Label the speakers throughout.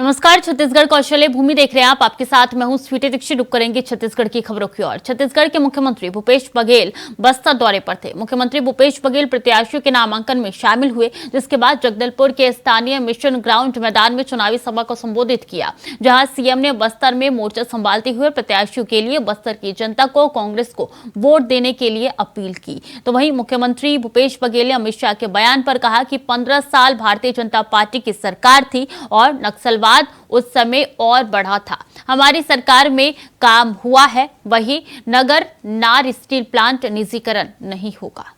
Speaker 1: नमस्कार, छत्तीसगढ़ कौशल्य भूमि देख रहे हैं आप। आपके साथ मैं हूं स्वीटी दीक्षित। रुक करेंगे छत्तीसगढ़ की खबरों की ओर। छत्तीसगढ़ के मुख्यमंत्री भूपेश बघेल बस्तर दौरे पर थे। मुख्यमंत्री भूपेश बघेल प्रत्याशियों के नामांकन में शामिल हुए, जिसके बाद जगदलपुर के स्थानीय मिशन ग्राउंड मैदान में चुनावी सभा को संबोधित किया, जहां सीएम ने बस्तर में मोर्चा संभालते हुए प्रत्याशियों के लिए बस्तर की जनता को कांग्रेस को वोट देने के लिए अपील की। तो वहीं मुख्यमंत्री भूपेश बघेल ने अमित शाह के बयान पर कहा कि 15 साल भारतीय जनता पार्टी की सरकार थी और नक्सलवाद उस समय और बढ़ा था। हमारी सरकार में काम हुआ है। वही नगर नार स्टील प्लांट निजीकरण नहीं होगा।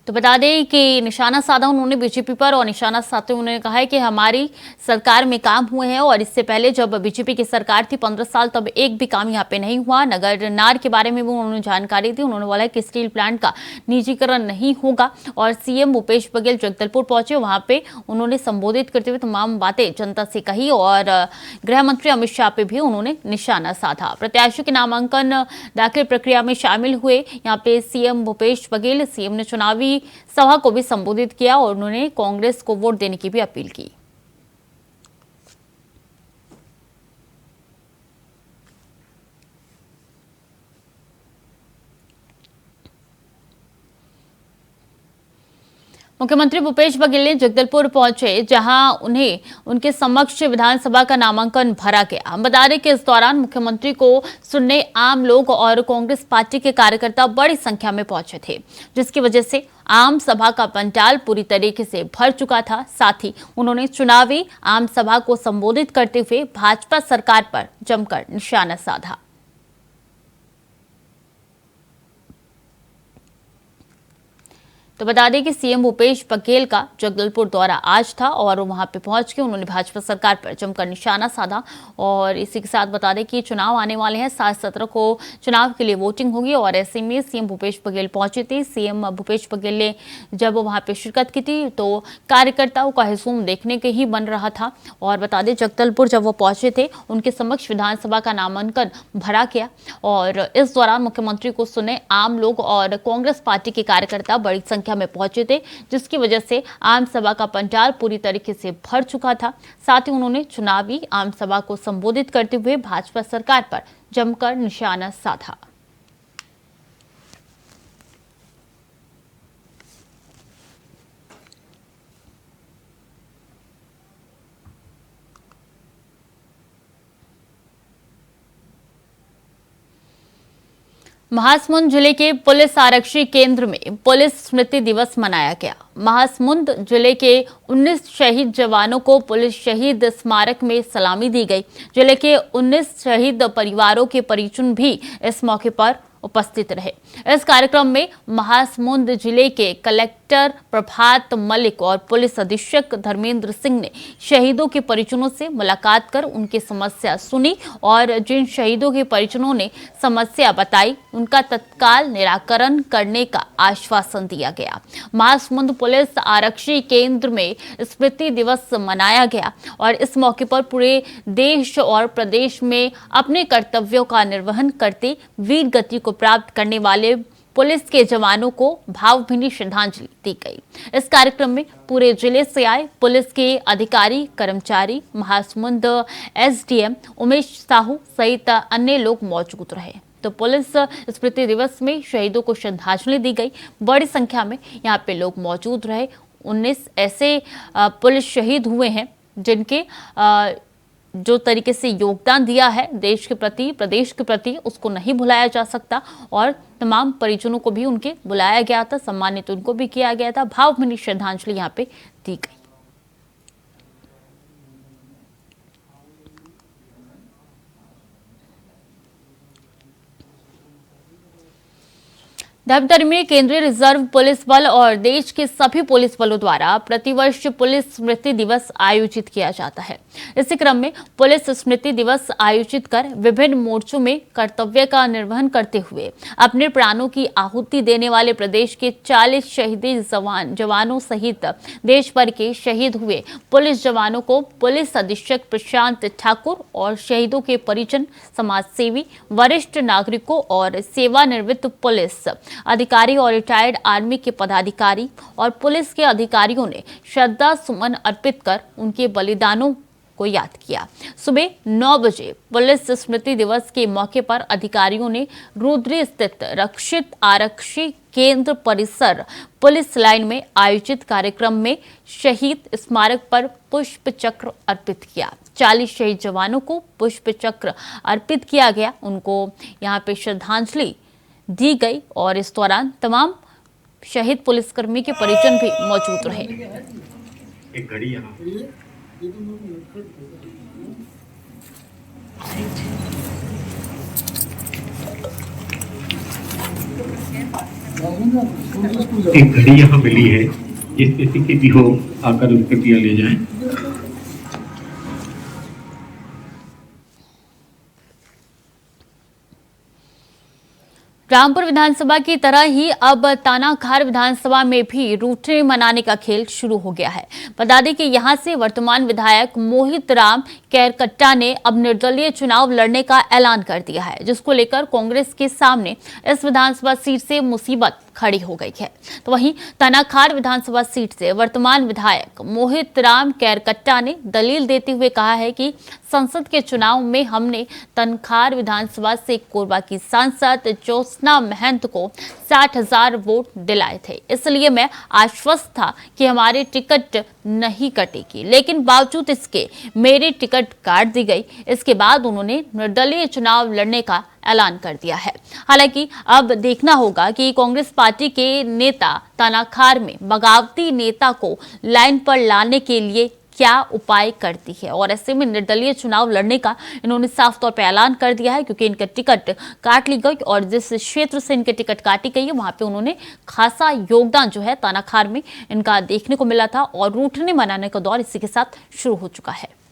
Speaker 1: तो बता दें कि निशाना साधा उन्होंने बीजेपी पर, और निशाना साधते उन्होंने कहा है कि हमारी सरकार में काम हुए हैं और इससे पहले जब बीजेपी की सरकार थी 15 साल, तब एक भी काम यहाँ पे नहीं हुआ। नगर नार के बारे में भी उन्होंने जानकारी दी। उन्होंने बोला कि स्टील प्लांट का निजीकरण नहीं होगा। और सीएम भूपेश बघेल जगदलपुर पहुंचे, वहां पे उन्होंने संबोधित करते हुए तमाम बातें जनता से कही और गृह मंत्री अमित शाह पे भी उन्होंने निशाना साधा। प्रत्याशियों के नामांकन दाखिल प्रक्रिया में शामिल हुए यहाँ पे सीएम भूपेश बघेल। सीएम ने चुनावी सभा को भी संबोधित किया और उन्होंने कांग्रेस को वोट देने की भी अपील की। मुख्यमंत्री भूपेश बघेल ने जगदलपुर पहुंचे, जहां उन्हें उनके समक्ष विधानसभा का नामांकन भरा गया। हम बता दें कि इस दौरान मुख्यमंत्री को सुनने आम लोग और कांग्रेस पार्टी के कार्यकर्ता बड़ी संख्या में पहुंचे थे, जिसकी वजह से आम सभा का पंडाल पूरी तरीके से भर चुका था। साथ ही उन्होंने चुनावी आम सभा को संबोधित करते हुए भाजपा सरकार पर जमकर निशाना साधा। तो बता दें कि सीएम भूपेश बघेल का जगदलपुर दौरा आज था और वहां पे पहुंच के उन्होंने भाजपा सरकार पर जमकर निशाना साधा। और इसी के साथ बता दें कि चुनाव आने वाले हैं, 7-17 को चुनाव के लिए वोटिंग होगी और ऐसे में सीएम भूपेश बघेल पहुंचे थे। सीएम भूपेश बघेल ने जब वहां पे शिरकत की थी तो कार्यकर्ताओं का हुजूम देखने के ही बन रहा था। और बता दें जगदलपुर जब वो पहुंचे थे, उनके समक्ष विधानसभा का नामांकन भरा गया और इस दौरान मुख्यमंत्री को सुने आम लोग और कांग्रेस पार्टी के कार्यकर्ता बड़ी संख्या में पहुंचे थे, जिसकी वजह से आम सभा का पंडाल पूरी तरीके से भर चुका था। साथ ही उन्होंने चुनावी आम सभा को संबोधित करते हुए भाजपा सरकार पर जमकर निशाना साधा। महासमुंद जिले के पुलिस आरक्षी केंद्र में पुलिस स्मृति दिवस मनाया गया। महासमुंद जिले के 19 शहीद जवानों को पुलिस शहीद स्मारक में सलामी दी गई। जिले के 19 शहीद परिवारों के परिजन भी इस मौके पर उपस्थित रहे। इस कार्यक्रम में महासमुंद जिले के कलेक्टर प्रभात मलिक और पुलिस अधीक्षक धर्मेंद्र सिंह ने शहीदों के परिजनों से मुलाकात कर उनकी समस्या सुनी और जिन शहीदों के परिजनों ने समस्या बताई, उनका तत्काल निराकरण करने का आश्वासन दिया गया। महासमुंद पुलिस आरक्षी केंद्र में स्मृति दिवस मनाया गया और इस मौके पर पूरे देश और प्रदेश में अपने कर्तव्यों का निर्वहन करते वीर गति को प्राप्त करने वाले पुलिस के जवानों को भावभीनी श्रद्धांजलि दी गई। इस कार्यक्रम में पूरे जिले से आए पुलिस के अधिकारी, कर्मचारी, महासमुंद एसडीएम उमेश साहू सहित अन्य लोग मौजूद रहे। तो पुलिस स्मृति दिवस में शहीदों को श्रद्धांजलि दी गई। बड़ी संख्या में यहाँ पे लोग मौजूद रहे। 19 ऐसे पुलिस शहीद हुए हैं जिनके जो तरीके से योगदान दिया है देश के प्रति, प्रदेश के प्रति, उसको नहीं भुलाया जा सकता। और तमाम परिजनों को भी उनके बुलाया गया था, सम्मानित उनको भी किया गया था। भावभीनी श्रद्धांजलि यहाँ पे दी गई। धमतरी में केंद्रीय रिजर्व पुलिस बल और देश के सभी पुलिस बलों द्वारा प्रतिवर्ष पुलिस स्मृति दिवस आयोजित किया जाता है। इसी क्रम में पुलिस स्मृति दिवस आयोजित कर विभिन्न मोर्चों में कर्तव्य का निर्वहन करते हुए अपने प्राणों की आहुति देने वाले प्रदेश के 40 शहीदी जवानों सहित देश भर के शहीद हुए पुलिस जवानों को पुलिस अधीक्षक प्रशांत ठाकुर और शहीदों के परिजन, समाजसेवी, वरिष्ठ नागरिकों और सेवानिवृत्त पुलिस अधिकारी और रिटायर्ड आर्मी के पदाधिकारी और पुलिस के अधिकारियों ने श्रद्धा सुमन अर्पित कर उनके बलिदानों को याद किया। सुबह 9 बजे पुलिस स्मृति दिवस के मौके पर अधिकारियों ने रुद्री स्थित रक्षित आरक्षी केंद्र परिसर पुलिस लाइन में आयोजित कार्यक्रम में शहीद स्मारक पर पुष्प चक्र अर्पित किया। 40 शहीद जवानों को पुष्प चक्र अर्पित किया गया, उनको यहाँ पे श्रद्धांजलि दी गई और इस दौरान तमाम शहीद पुलिसकर्मी के परिजन भी मौजूद रहे।
Speaker 2: एक घड़ी यहाँ मिली है, जिस किसी की हो आकर उन पर किया ले जाए।
Speaker 1: रामपुर विधानसभा की तरह ही अब तानाखार विधानसभा में भी रूठने मनाने का खेल शुरू हो गया है। बता दें कि यहां से वर्तमान विधायक मोहित राम केरकट्टा ने अब निर्दलीय चुनाव लड़ने का ऐलान कर दिया है, जिसको लेकर कांग्रेस के सामने इस विधानसभा सीट से मुसीबत खड़ी हो गई है। तो वहीं तानाखार विधानसभा सीट से वर्तमान विधायक मोहित राम केरकट्टा ने दलील देते हुए कहा है कि संसद के चुनाव में हमने तानाखार विधानसभा से कोरबा की सांसद ज्योत्सना महंत को 60,000 वोट दिलाए थे, इसलिए मैं आश्वस्त था कि हमारी टिकट नहीं कटेगी, लेकिन बावजूद इसके मेरी टिकट काट दी गई। इसके बाद उन्होंने निर्दलीय चुनाव लड़ने का ऐलान कर दिया है। हालांकि अब देखना होगा कि कांग्रेस पार्टी के नेता तानाखार में बगावती नेता को लाइन पर लाने के लिए क्या उपाय करती है, और ऐसे में निर्दलीय चुनाव लड़ने का इन्होंने साफ तौर पर ऐलान कर दिया है, क्योंकि इनका टिकट काट ली गई और जिस क्षेत्र से इनके टिकट काटी गई है वहां पे उन्होंने खासा योगदान जो है तानाखार में इनका देखने को मिला था और रूठने मनाने का दौर इसी के साथ शुरू हो चुका है।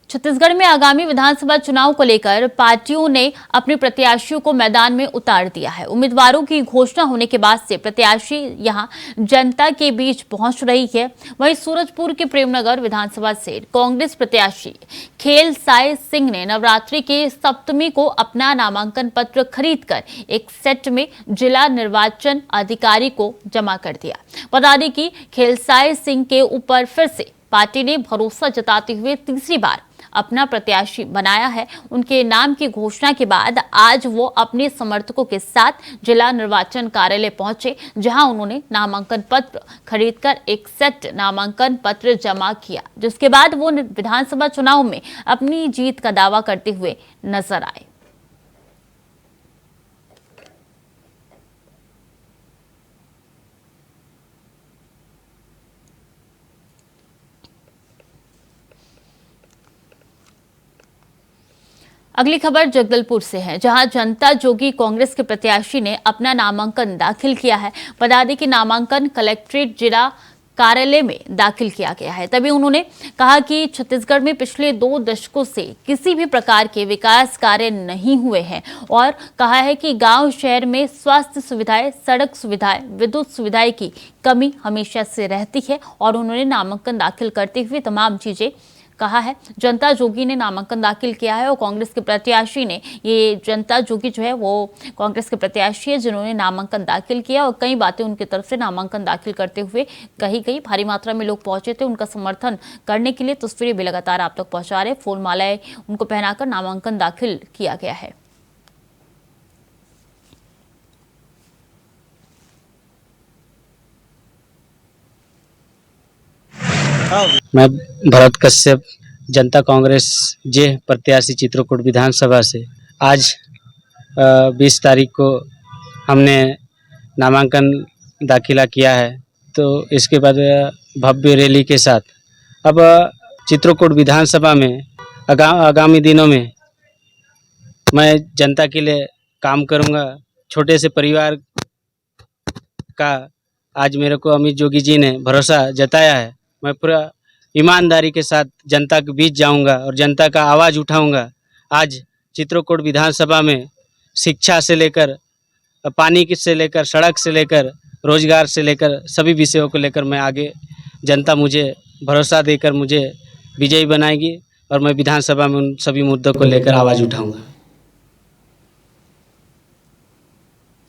Speaker 1: छत्तीसगढ़ में आगामी विधानसभा चुनाव को लेकर पार्टियों ने अपने प्रत्याशियों को मैदान में उतार दिया है। उम्मीदवारों की घोषणा होने के बाद से प्रत्याशी यहां जनता के बीच पहुंच रही है। वहीं सूरजपुर के प्रेमनगर विधानसभा से कांग्रेस प्रत्याशी खेलसाई सिंह ने नवरात्रि के सप्तमी को अपना नामांकन पत्र खरीदकर एक सेट में जिला निर्वाचन अधिकारी को जमा कर दिया। बता दें कि खेलसाई सिंह के ऊपर फिर से पार्टी ने भरोसा जताते हुए तीसरी बार अपना प्रत्याशी बनाया है। उनके नाम की घोषणा के बाद आज वो अपने समर्थकों के साथ जिला निर्वाचन कार्यालय पहुंचे, जहां उन्होंने नामांकन पत्र खरीदकर एक सेट नामांकन पत्र जमा किया, जिसके बाद वो विधानसभा चुनाव में अपनी जीत का दावा करते हुए नजर आए। अगली खबर जगदलपुर से है, जहां जनता जोगी कांग्रेस के प्रत्याशी ने अपना नामांकन दाखिल किया है। बता दें कि नामांकन कलेक्ट्रेट जिला कार्यालय में दाखिल किया गया है। तभी उन्होंने कहा कि छत्तीसगढ़ में पिछले 2 दशकों से किसी भी प्रकार के विकास कार्य नहीं हुए हैं और कहा है कि गांव शहर में स्वास्थ्य सुविधाएं, सड़क सुविधाएं, विद्युत सुविधाएं की कमी हमेशा से रहती है और उन्होंने नामांकन दाखिल करते हुए तमाम चीजें कहा है। जनता जोगी ने नामांकन दाखिल किया है और कांग्रेस के प्रत्याशी ने, ये जनता जोगी जो है वो कांग्रेस के प्रत्याशी है जिन्होंने नामांकन दाखिल किया और कई बातें उनकी तरफ से नामांकन दाखिल करते हुए कही गई। भारी मात्रा में लोग पहुंचे थे उनका समर्थन करने के लिए। तस्वीरें भी लगातार आप तक पहुंचा रहे। फूल मालाएं उनको पहनाकर नामांकन दाखिल किया गया है।
Speaker 3: मैं भरत कश्यप जनता कांग्रेस जे प्रत्याशी चित्रकूट विधानसभा से आज 20 तारीख को हमने नामांकन दाखिला किया है। तो इसके बाद भव्य रैली के साथ अब चित्रकूट विधानसभा में आगामी दिनों में मैं जनता के लिए काम करूंगा। छोटे से परिवार का आज मेरे को अमित जोगी जी ने भरोसा जताया है। मैं पूरा ईमानदारी के साथ जनता के बीच जाऊंगा और जनता का आवाज़ उठाऊंगा। आज चित्रकूट विधानसभा में शिक्षा से लेकर पानी से लेकर सड़क से लेकर रोजगार से लेकर सभी विषयों को लेकर मैं आगे जनता मुझे भरोसा देकर मुझे विजयी बनाएगी और मैं विधानसभा में उन सभी मुद्दों को लेकर आवाज़ उठाऊंगा।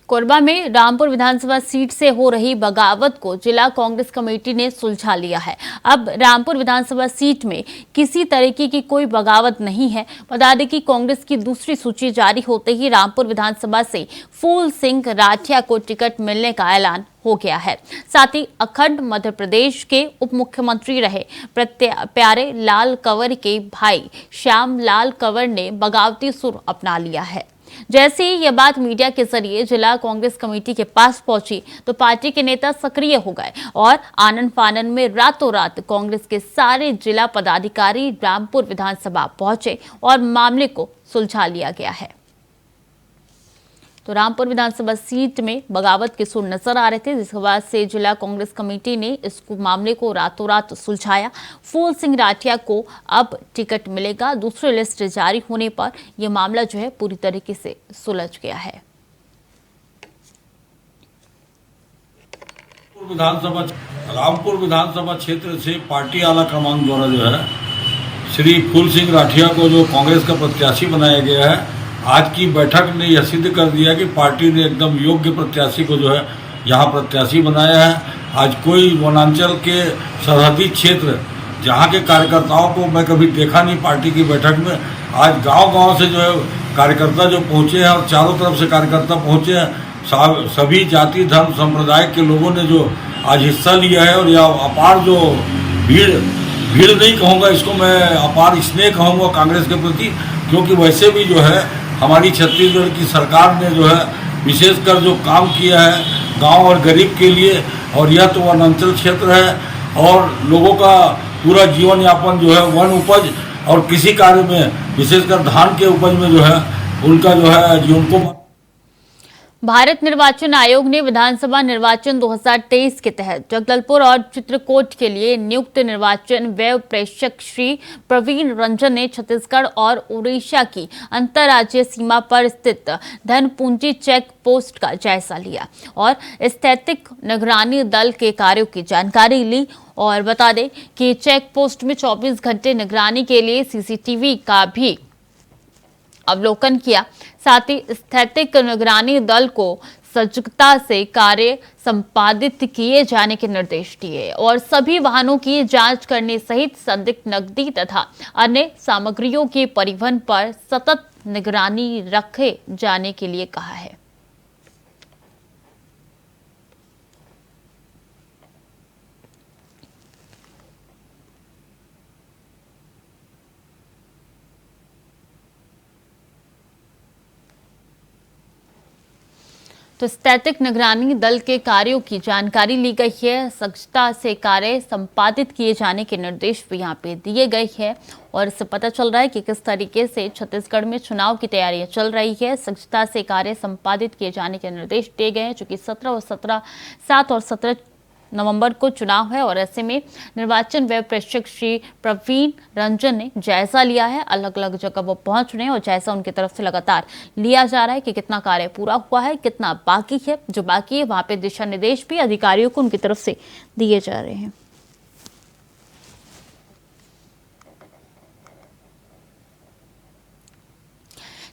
Speaker 1: कोरबा में रामपुर विधानसभा सीट से हो रही बगावत को जिला कांग्रेस कमेटी ने सुलझा लिया है। अब रामपुर विधानसभा सीट में किसी तरीके की कोई बगावत नहीं है। बता दें कि कांग्रेस की दूसरी सूची जारी होते ही रामपुर विधानसभा से फूल सिंह राठिया को टिकट मिलने का ऐलान हो गया है। साथ ही अखंड मध्य प्रदेश के उप मुख्यमंत्री रहे प्यारे लाल कंवर के भाई श्याम लाल कंवर ने बगावती सुर अपना लिया है। जैसे ही यह बात मीडिया के जरिए जिला कांग्रेस कमेटी के पास पहुंची तो पार्टी के नेता सक्रिय हो गए और आनन फानन में रातों रात कांग्रेस के सारे जिला पदाधिकारी रामपुर विधानसभा पहुंचे और मामले को सुलझा लिया गया है। तो रामपुर विधानसभा सीट में बगावत के सुर नजर आ रहे थे, जिसके बाद से जिला कांग्रेस कमेटी ने इस मामले को रातों रात सुलझाया। फूल सिंह राठिया को अब टिकट मिलेगा। दूसरी लिस्ट जारी होने पर यह मामला जो है पूरी तरीके से सुलझ गया है।
Speaker 4: रामपुर विधानसभा क्षेत्र से पार्टी आला क्रमांक द्वारा जो है श्री फूल सिंह राठिया को जो कांग्रेस का प्रत्याशी बनाया गया है, आज की बैठक ने यह सिद्ध कर दिया कि पार्टी ने एकदम योग्य प्रत्याशी को जो है यहाँ प्रत्याशी बनाया है। आज कोई वनांचल के सरहदी क्षेत्र जहाँ के कार्यकर्ताओं को मैं कभी देखा नहीं पार्टी की बैठक में, आज गांव-गांव से जो है कार्यकर्ता जो पहुँचे हैं और चारों तरफ से कार्यकर्ता पहुँचे हैं। सभी जाति धर्म संप्रदाय के लोगों ने जो आज हिस्सा लिया है और यह अपार जो भीड़ नहीं कहूँगा, इसको मैं अपार स्नेह कहूँगा कांग्रेस के प्रति, क्योंकि वैसे भी जो है हमारी छत्तीसगढ़ की सरकार ने जो है विशेषकर जो काम किया है गांव और गरीब के लिए, और यह तो वनांचल क्षेत्र है और लोगों का पूरा जीवन यापन जो है वन उपज और कृषि कार्य में विशेषकर धान के उपज में जो है उनका जो है जीवन को।
Speaker 1: भारत निर्वाचन आयोग ने विधानसभा निर्वाचन 2023 के तहत जगदलपुर और चित्रकूट के लिए नियुक्त निर्वाचन व्यय प्रेक्षक श्री प्रवीण रंजन ने छत्तीसगढ़ और उड़ीसा की अंतर्राज्यीय सीमा पर स्थित धनपुंजी चेक पोस्ट का जायजा लिया और स्थैतिक निगरानी दल के कार्यों की जानकारी ली। और बता दें कि चेक पोस्ट में 24 घंटे निगरानी के लिए सीसीटीवी का भी अवलोकन किया। साथ ही स्थैतिक निगरानी दल को सजगता से कार्य संपादित किए जाने के निर्देश दिए और सभी वाहनों की जांच करने सहित संदिग्ध नकदी तथा अन्य सामग्रियों के परिवहन पर सतत निगरानी रखे जाने के लिए कहा है। तो स्थैतिक निगरानी दल के कार्यों की जानकारी ली गई है। सजगता से कार्य संपादित किए जाने के निर्देश भी यहाँ पे दिए गए हैं और इससे पता चल रहा है कि किस तरीके से छत्तीसगढ़ में चुनाव की तैयारियां चल रही है। सजगता से कार्य संपादित किए जाने के निर्देश दिए गए हैं, चूंकि 7 और 17 नवंबर को चुनाव है और ऐसे में निर्वाचन व्यय प्रेक्षक श्री प्रवीण रंजन ने जायजा लिया है। अलग अलग जगह वो पहुंच रहे हैं और जायजा उनकी तरफ से लगातार लिया जा रहा है कि कितना कार्य पूरा हुआ है, कितना बाकी है। जो बाकी है वहां पे दिशा निर्देश भी अधिकारियों को उनकी तरफ से दिए जा रहे हैं।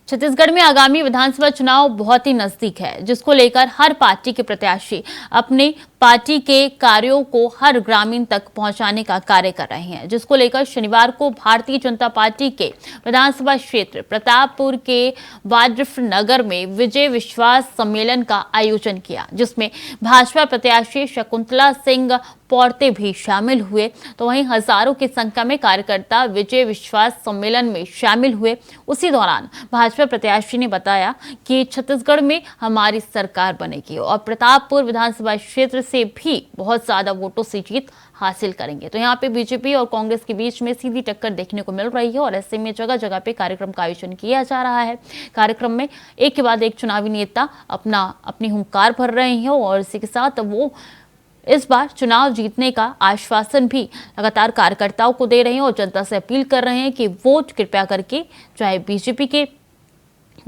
Speaker 1: छत्तीसगढ़ में आगामी विधानसभा चुनाव बहुत ही नजदीक है, जिसको लेकर हर पार्टी के प्रत्याशी अपने पार्टी के कार्यों को हर ग्रामीण तक पहुंचाने का कार्य कर रहे हैं, जिसको लेकर शनिवार को भारतीय जनता पार्टी के विधानसभा क्षेत्र प्रतापपुर के वाड्रफ नगर में विजय विश्वास सम्मेलन का आयोजन किया, जिसमें भाजपा प्रत्याशी शकुंतला सिंह पौरते भी शामिल हुए। तो वहीं हजारों की संख्या में कार्यकर्ता विजय विश्वास सम्मेलन में शामिल हुए। उसी दौरान भाजपा प्रत्याशी ने बताया कि छत्तीसगढ़ में हमारी सरकार बनेगी और प्रतापपुर विधानसभा क्षेत्र से भी बहुत ज्यादा वोटों से जीत हासिल करेंगे। तो यहाँ पे बीजेपी और कांग्रेस के बीच में सीधी टक्कर देखने को मिल रही है और ऐसे में जगह जगह पे कार्यक्रम का आयोजन किया जा रहा है। कार्यक्रम में एक के बाद एक चुनावी नेता अपनी हुंकार भर रहे हैं और इसी के साथ वो इस बार चुनाव जीतने का आश्वासन भी लगातार कार्यकर्ताओं को दे रहे हैं और जनता से अपील कर रहे हैं कि वोट कृपया करके चाहे बीजेपी के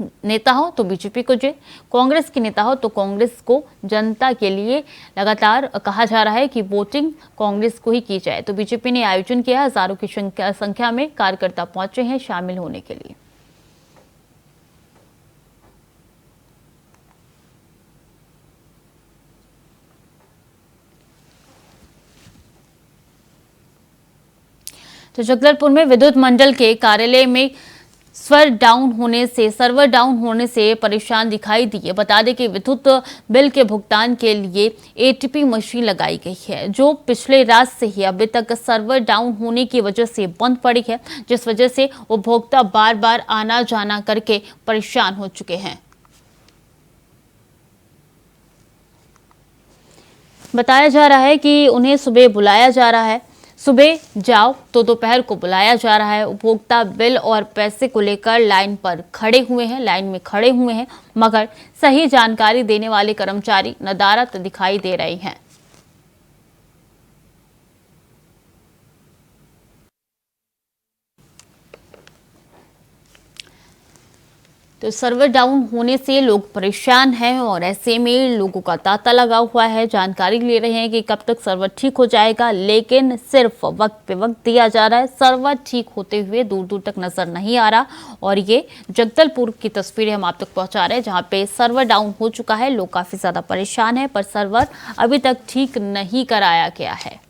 Speaker 1: नेता हो तो बीजेपी को जय, कांग्रेस के नेता हो तो कांग्रेस को। जनता के लिए लगातार कहा जा रहा है कि वोटिंग कांग्रेस को ही की जाए। तो बीजेपी ने आयोजन किया, हजारों की संख्या में कार्यकर्ता पहुंचे हैं शामिल होने के लिए। तो जगदलपुर में विद्युत मंडल के कार्यालय में सर्वर डाउन होने से परेशान दिखाई दिए। बता दें कि विद्युत बिल के भुगतान के लिए एटीपी मशीन लगाई गई है, जो पिछले रात से ही अभी तक सर्वर डाउन होने की वजह से बंद पड़ी है, जिस वजह से उपभोक्ता बार बार आना जाना करके परेशान हो चुके हैं। बताया जा रहा है कि उन्हें सुबह बुलाया जा रहा है, सुबह जाओ तो दोपहर को बुलाया जा रहा है। उपभोक्ता बिल और पैसे को लेकर लाइन में खड़े हुए हैं, मगर सही जानकारी देने वाले कर्मचारी नदारद दिखाई दे रहे हैं। तो सर्वर डाउन होने से लोग परेशान हैं और ऐसे में लोगों का तांता लगा हुआ है। जानकारी ले रहे हैं कि कब तक सर्वर ठीक हो जाएगा, लेकिन सिर्फ वक्त पे वक्त दिया जा रहा है। सर्वर ठीक होते हुए दूर दूर तक नजर नहीं आ रहा। और ये जगदलपुर की तस्वीरें हम आप तक पहुंचा रहे हैं, जहां पे सर्वर डाउन हो चुका है। लोग काफी ज्यादा परेशान हैं, पर सर्वर अभी तक ठीक नहीं कराया गया है।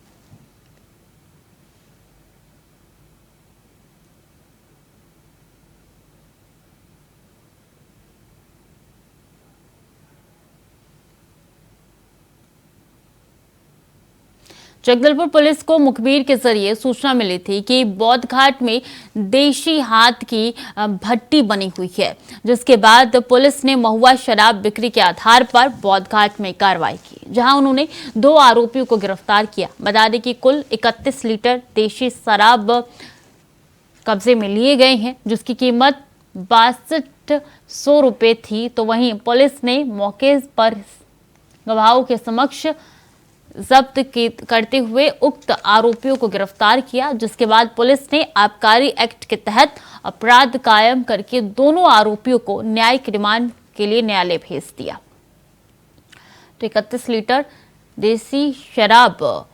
Speaker 1: जगदलपुर पुलिस को मुखबिर के जरिए सूचना मिली थी कि बौद्ध घाट में देशी हाथ की भट्टी बनी हुई है, जिसके बाद पुलिस ने महुआ शराब बिक्री के आधार पर बौद्ध घाट में कार्रवाई की, जहां उन्होंने 2 आरोपियों को गिरफ्तार किया। बता दें कि कुल 31 लीटर देशी शराब कब्जे में लिए गए हैं, जिसकी कीमत 6200 रुपये थी। तो वहीं पुलिस ने मौके पर गवाहों के समक्ष जब्त करते हुए उक्त आरोपियों को गिरफ्तार किया, जिसके बाद पुलिस ने आबकारी एक्ट के तहत अपराध कायम करके दोनों आरोपियों को न्यायिक रिमांड के लिए न्यायालय भेज दिया। तो 31 लीटर देसी शराब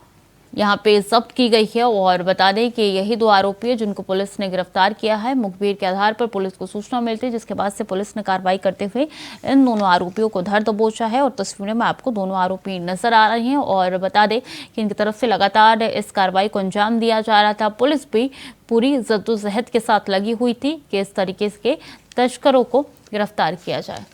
Speaker 1: यहां पे जब्त की गई है। और बता दें कि यही 2 आरोपी हैं जिनको पुलिस ने गिरफ्तार किया है। मुखबिर के आधार पर पुलिस को सूचना मिलती, जिसके बाद से पुलिस ने कार्रवाई करते हुए इन दोनों आरोपियों को धर दबोचा है। और तस्वीरों में आपको दोनों आरोपी नजर आ रहे हैं। और बता दें कि इनकी तरफ से लगातार इस कार्रवाई को अंजाम दिया जा रहा था। पुलिस भी पूरी जद्दोजहद के साथ लगी हुई थी कि इस तरीके के तस्करों को गिरफ्तार किया जाए।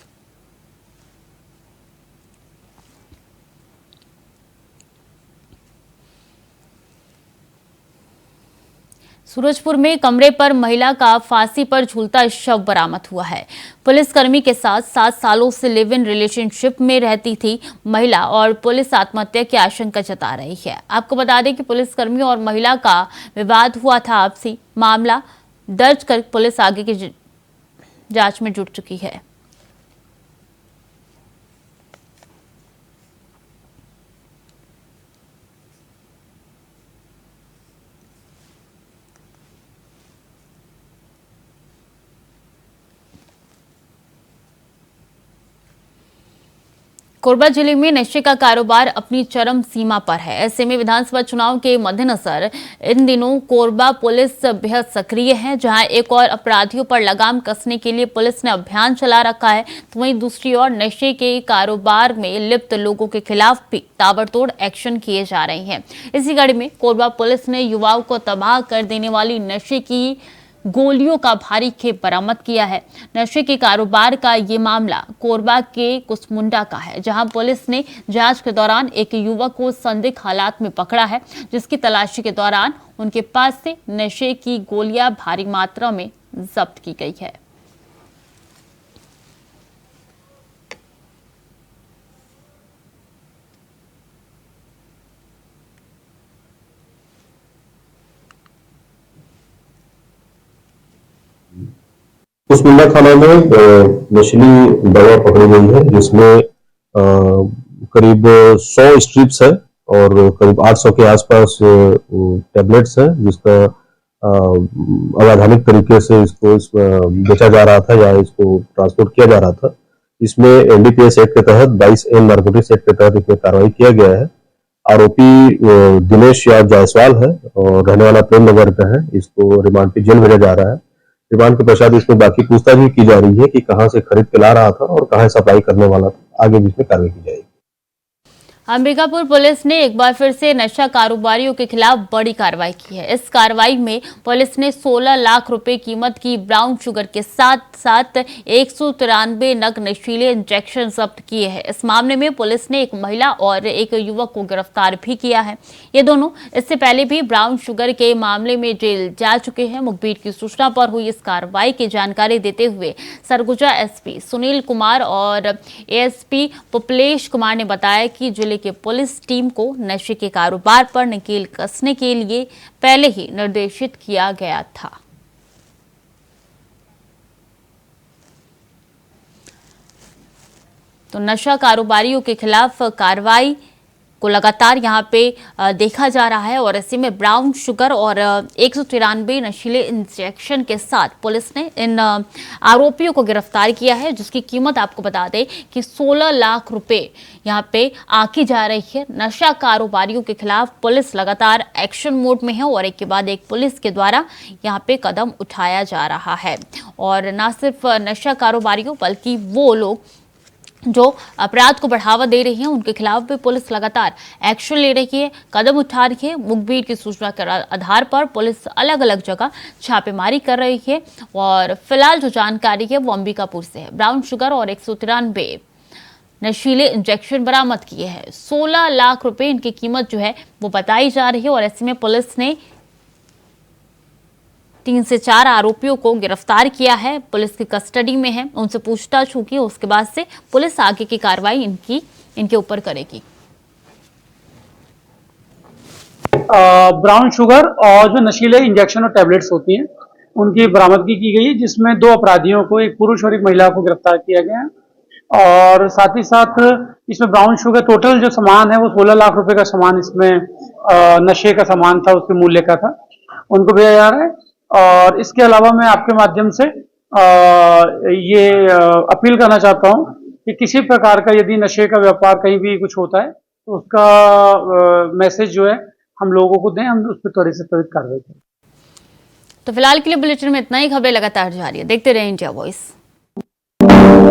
Speaker 1: सूरजपुर में कमरे पर महिला का फांसी पर झूलता शव बरामद हुआ है। पुलिसकर्मी के साथ 7 सालों से लिव इन रिलेशनशिप में रहती थी महिला, और पुलिस आत्महत्या की आशंका जता रही है। आपको बता दें कि पुलिसकर्मी और महिला का विवाद हुआ था आपसी। मामला दर्ज कर पुलिस आगे की जांच में जुट चुकी है। कोरबा जिले में नशे का कारोबार अपनी चरम सीमा पर है। ऐसे में विधानसभा चुनाव के मद्देनजर इन दिनों कोरबा पुलिस बेहद सक्रिय है, जहां एक और अपराधियों पर लगाम कसने के लिए पुलिस ने अभियान चला रखा है, तो वहीं दूसरी ओर नशे के कारोबार में लिप्त लोगों के खिलाफ भी ताबड़तोड़ एक्शन किए जा रहे हैं। इसी कड़ी में कोरबा पुलिस ने युवाओं को तबाह कर देने वाली नशे की गोलियों का भारी खेप बरामद किया है। नशे के कारोबार का ये मामला कोरबा के कुसमुंडा का है, जहां पुलिस ने जांच के दौरान एक युवक को संदिग्ध हालात में पकड़ा है, जिसकी तलाशी के दौरान उनके पास से नशे की गोलियां भारी मात्रा में जब्त की गई है।
Speaker 5: कुसमुंडा थाना में नशीली दवा पकड़ी गई है, जिसमें करीब 100 स्ट्रिप्स है और करीब 800 के आसपास टैबलेट्स है, जिसका अवैधानिक तरीके से इसको बेचा जा रहा था या इसको ट्रांसपोर्ट किया जा रहा था। इसमें एनडीपीएस एक्ट के तहत 22 नारकोटिक्स एक्ट के तहत इसमें कार्रवाई किया गया है। आरोपी दिनेश यादव जायसवाल है और रहने वाला प्रेम नगर का है। इसको रिमांड पे जेल भेजा जा रहा है। रिमांड के पश्चात इसमें बाकी पूछताछ भी की जा रही है कि कहां से खरीद के ला रहा था और कहां सप्लाई करने वाला था। आगे भी इसमें कार्रवाई की जाएगी।
Speaker 1: अंबिकापुर पुलिस ने एक बार फिर से नशा कारोबारियों के खिलाफ बड़ी कार्रवाई की है। इस कार्रवाई में पुलिस ने 16 लाख रुपए कीमत की ब्राउन शुगर के साथ साथ 193 नग नशीले इंजेक्शन जब्त किए हैं। इस मामले में पुलिस ने एक महिला और एक युवक को गिरफ्तार भी किया है। ये दोनों इससे पहले भी ब्राउन शुगर के मामले में जेल जा चुके हैं। मुखबिर की सूचना पर हुई इस कार्रवाई की जानकारी देते हुए सरगुजा एसपी सुनील कुमार और एएसपी पुपलेश कुमार ने बताया कि जिले के पुलिस टीम को नशे के कारोबार पर नकेल कसने के लिए पहले ही निर्देशित किया गया था। तो नशा कारोबारियों के खिलाफ कार्रवाई को लगातार यहां पे देखा जा रहा है और ऐसे में ब्राउन शुगर और 193 नशीले इंजेक्शन के साथ पुलिस ने इन आरोपियों को गिरफ्तार किया है, जिसकी कीमत आपको बता दें कि 16 लाख रुपए यहां पे आकी जा रही है। नशा कारोबारियों के खिलाफ पुलिस लगातार एक्शन मोड में है और एक के बाद एक पुलिस के द्वारा यहां पे कदम उठाया जा रहा है। और न सिर्फ नशा कारोबारियों बल्कि वो लोग जो अपराध को बढ़ावा दे रही हैं उनके खिलाफ भी पुलिस लगातार एक्शन ले रही है, कदम उठा रही है। मुखबिर की सूचना के आधार पर पुलिस अलग अलग जगह छापेमारी कर रही है और फिलहाल जो जानकारी है वो अंबिकापुर से है। ब्राउन शुगर और 193 नशीले इंजेक्शन बरामद किए हैं। 16 लाख रुपए इनकी कीमत जो है वो बताई जा रही है और ऐसे में पुलिस ने 3 से 4 आरोपियों को गिरफ्तार किया है, पुलिस की कस्टडी में है, उनसे पूछताछ होगी। उसके बाद से पुलिस आगे की कार्रवाई इनके ऊपर करेगी।
Speaker 6: ब्राउन शुगर और जो नशीले इंजेक्शन और टैबलेट्स होती हैं उनकी बरामदगी की गई है, जिसमें 2 अपराधियों को, एक पुरुष और एक महिला को गिरफ्तार किया गया है। और साथ ही साथ इसमें ब्राउन शुगर टोटल जो सामान है वो 16 लाख रुपए का सामान इसमें नशे का सामान था, उसके मूल्य का था, उनको भेजा जा रहा है। और इसके अलावा मैं आपके माध्यम से ये अपील करना चाहता हूं कि किसी प्रकार का यदि नशे का व्यापार कहीं भी कुछ होता है तो उसका मैसेज जो है हम लोगों को दें, हम उस पर त्वरित से त्वरित कार्रवाई करें।
Speaker 1: तो फिलहाल के लिए बुलेटिन में इतना ही। खबरें लगातार जारी है, देखते रहें इंडिया वॉइस।